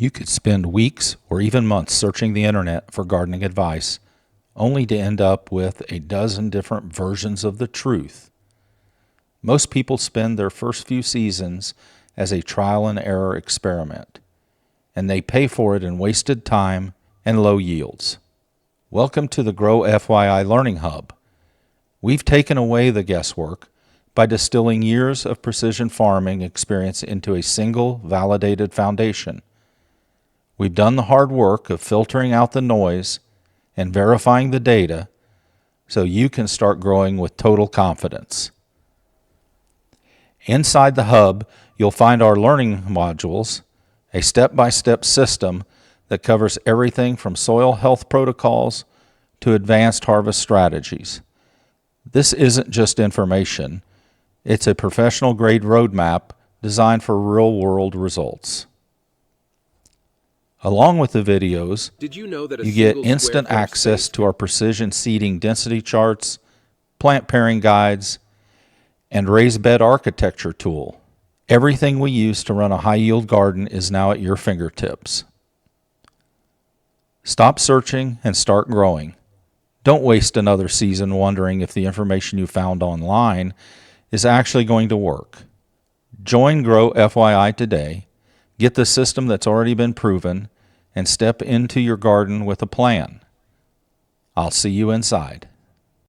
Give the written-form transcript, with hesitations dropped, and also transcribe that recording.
You could spend weeks or even months searching the internet for gardening advice, only to end up with a dozen different versions of the truth. Most people spend their first few seasons as a trial and error experiment, and they pay for it in wasted time and low yields. Welcome to the GrowFYI Learning Hub. We've taken away the guesswork by distilling years of precision farming experience into a single validated foundation. We've done the hard work of filtering out the noise and verifying the data so you can start growing with total confidence. Inside the hub, you'll find our learning modules, a step-by-step system that covers everything from soil health protocols to advanced harvest strategies. This isn't just information, it's a professional-grade roadmap designed for real-world results. Along with the videos, you get instant access to our precision seeding density charts, plant pairing guides, and raised bed architecture tool. Everything we use to run a high-yield garden is now at your fingertips. Stop searching and start growing. Don't waste another season wondering if the information you found online is actually going to work. Join GrowFYI today, get the system that's already been proven, and step into your garden with a plan. I'll see you inside.